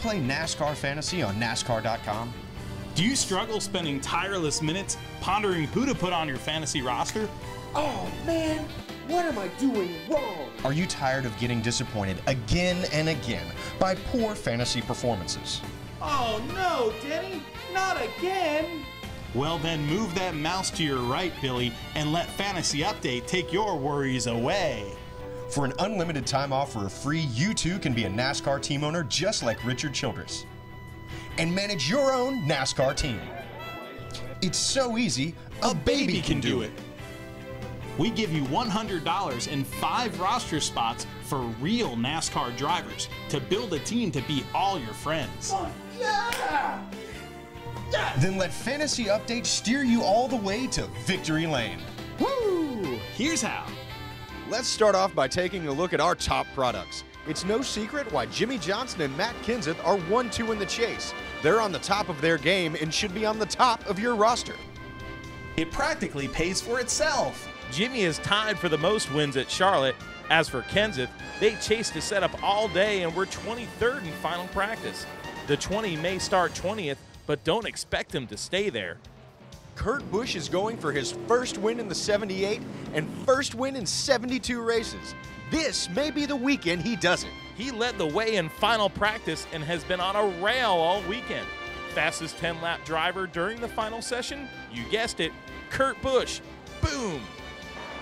play NASCAR Fantasy on NASCAR.com? Do you struggle spending tireless minutes pondering who to put on your fantasy roster? Oh man, what am I doing wrong? Are you tired of getting disappointed again and again by poor fantasy performances? Oh no, Denny, not again! Well then move that mouse to your right, Billy, and let Fantasy Update take your worries away. For an unlimited time offer for free, you too can be a NASCAR team owner just like Richard Childress and manage your own NASCAR team. It's so easy, a baby can do it. We give you $100 and 5 roster spots for real NASCAR drivers to build a team to beat all your friends. Oh, yeah! Yes! Then let Fantasy Update steer you all the way to victory lane. Woo! Here's how. Let's start off by taking a look at our top products. It's no secret why Jimmy Johnson and Matt Kenseth are 1-2 in the chase. They're on the top of their game and should be on the top of your roster. It practically pays for itself. Jimmy is tied for the most wins at Charlotte. As for Kenseth, they chased a setup all day and were 23rd in final practice. The 20 may start 20th, but don't expect him to stay there. Kurt Busch is going for his first win in the 78 and first win in 72 races. This may be the weekend he does it. He led the way in final practice and has been on a rail all weekend. Fastest 10-lap driver during the final session? You guessed it, Kurt Busch. Boom!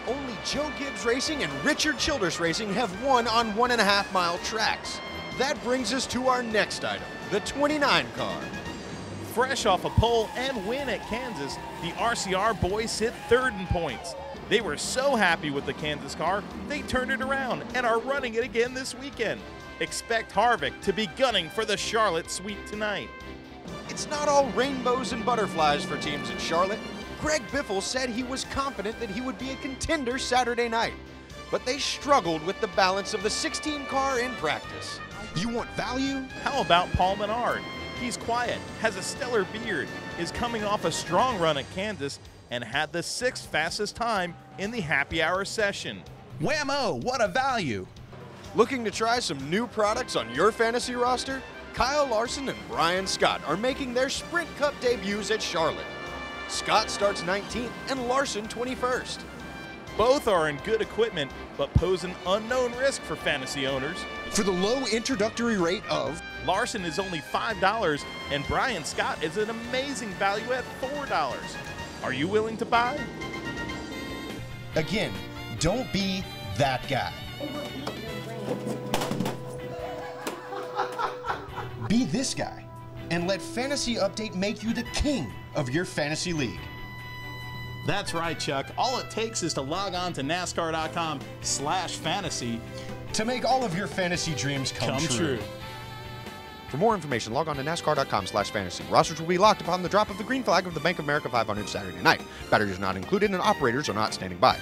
Only Joe Gibbs Racing and Richard Childress Racing have won on 1.5-mile tracks. That brings us to our next item, the 29 car. Fresh off a pole and win at Kansas, the RCR boys hit 3rd in points. They were so happy with the Kansas car, they turned it around and are running it again this weekend. Expect Harvick to be gunning for the Charlotte Sweep tonight. It's not all rainbows and butterflies for teams in Charlotte. Greg Biffle said he was confident that he would be a contender Saturday night, but they struggled with the balance of the 16 car in practice. You want value? How about Paul Menard? He's quiet, has a stellar beard, is coming off a strong run at Kansas, and had the 6th fastest time in the happy hour session. Whammo, what a value! Looking to try some new products on your fantasy roster? Kyle Larson and Brian Scott are making their Sprint Cup debuts at Charlotte. Scott starts 19th and Larson 21st. Both are in good equipment, but pose an unknown risk for fantasy owners. For the low introductory rate of Larson is only $5, and Brian Scott is an amazing value at $4. Are you willing to buy? Again, don't be that guy. Be this guy, and let Fantasy Update make you the king of your fantasy league. That's right, Chuck. All it takes is to log on to NASCAR.com/fantasy to make all of your fantasy dreams come true. For more information, log on to NASCAR.com/fantasy. Rosters will be locked upon the drop of the green flag of the Bank of America 500 Saturday night. Batteries are not included and operators are not standing by.